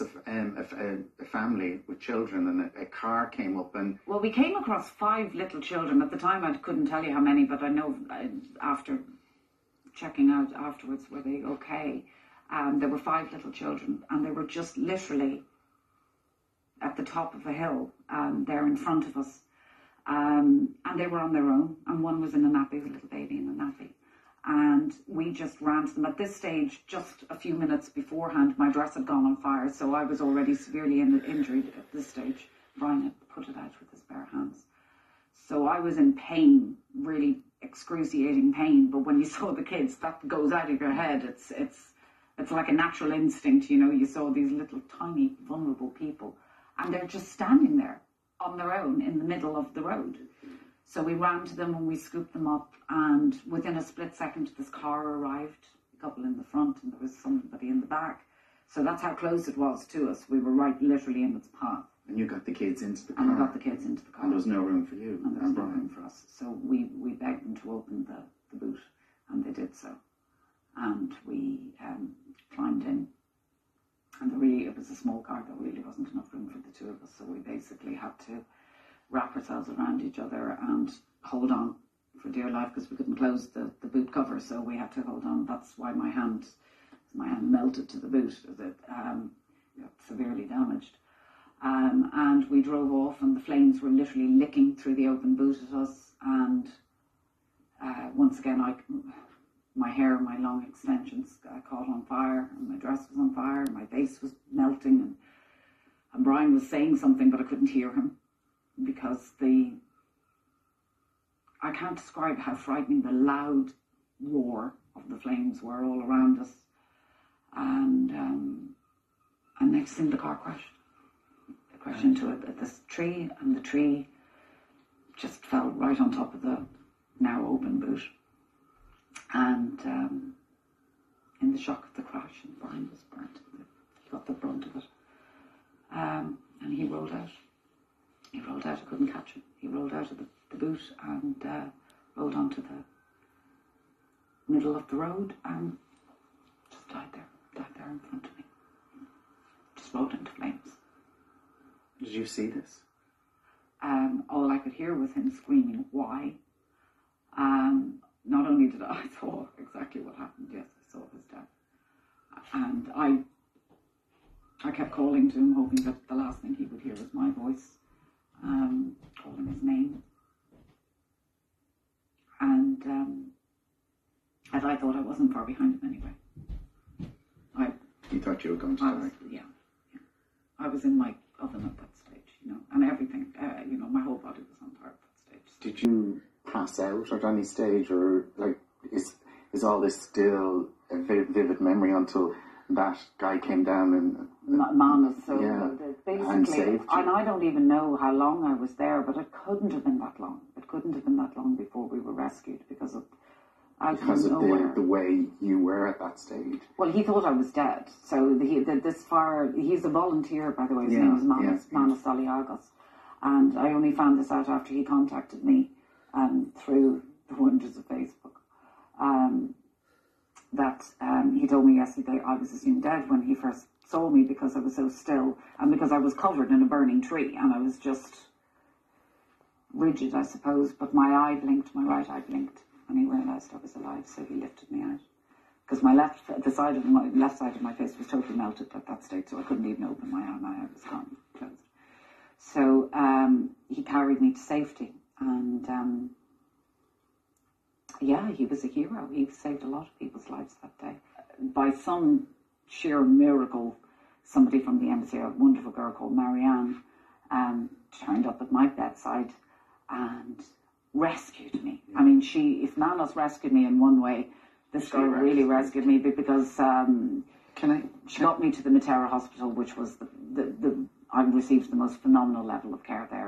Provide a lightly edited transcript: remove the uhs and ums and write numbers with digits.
A family with children, and a car came up and... Well, we came across 5 little children. At the time I couldn't tell you how many, but I know after checking out afterwards were they okay. There were 5 little children, and they were just literally at the top of a hill there in front of us, and they were on their own, and one was in a nappy, a little baby in a nappy. And we just ran to them. At this stage, just a few minutes beforehand, my dress had gone on fire, so I was already severely injured at this stage. Brian had put it out with his bare hands. So I was in pain, really excruciating pain, but when you saw the kids, that goes out of your head. It's like a natural instinct, you know. You saw these little tiny vulnerable people, and they're just standing there on their own in the middle of the road. So we ran to them and we scooped them up, and within a split second this car arrived, a couple in the front and there was somebody in the back. So that's how close it was to us. We were right literally in its path. And you got the kids into the car? And we got the kids into the car. And there was no room for you? And there was no room for us. So we begged them to open the boot, and they did so. And we climbed in. And it was a small car, there really wasn't enough room for the 2 of us, so we basically had to wrap ourselves around each other and hold on for dear life, because we couldn't close the boot cover, so we had to hold on. That's why my hand melted to the boot, as it got severely damaged. And we drove off, and the flames were literally licking through the open boot at us. And once again, my hair, my long extensions caught on fire, and my dress was on fire, and my face was melting, and Brian was saying something, but I couldn't hear him, because I can't describe how frightening the loud roar of the flames were all around us. And next thing, the car crashed. It crashed into this tree, and the tree just fell right on top of the now open boot. And in the shock of the crash, and Brian was burnt. He got the brunt of it. And he rolled out. He rolled out, I couldn't catch him. He rolled out of the boot and rolled onto the middle of the road and just died there in front of me. Just rolled into flames. Did you see this? All I could hear was him screaming, "Why?" Not only did I saw exactly what happened, yes, I saw his death. And I kept calling to him, hoping that the last thing he would hear was my voice. Calling his name, and I thought I wasn't far behind him anyway. You thought you were going to die? Yeah. I was in my oven at that stage, you know, and everything, you know, my whole body was on fire at that stage. Did you pass out at any stage, or like is all this still a vivid memory until that guy came down and Mános, so yeah, basically, and I don't even know how long I was there, but it couldn't have been that long. It couldn't have been that long before we were rescued, because of the way you were at that stage. Well, he thought I was dead, so he's a volunteer, by the way. His name is Mános Tsalιαγκός, and I only found this out after he contacted me through the wonders of Facebook. He told me yesterday I was assumed dead when he first saw me, because I was so still and because I was covered in a burning tree, and I was just rigid, I suppose, but my right eye blinked, and he realised I was alive, so he lifted me out, because my left side of my face was totally melted at that stage, so I couldn't even open my eye was gone, closed. So he carried me to safety, and yeah, he was a hero. He saved a lot of people's lives that day. By some sheer miracle, somebody from the embassy, a wonderful girl called Marianne, turned up at my bedside and rescued me. I mean, if Mános rescued me in one way, this girl really rescued me, because she got me to the Matera hospital, which was I received the most phenomenal level of care there.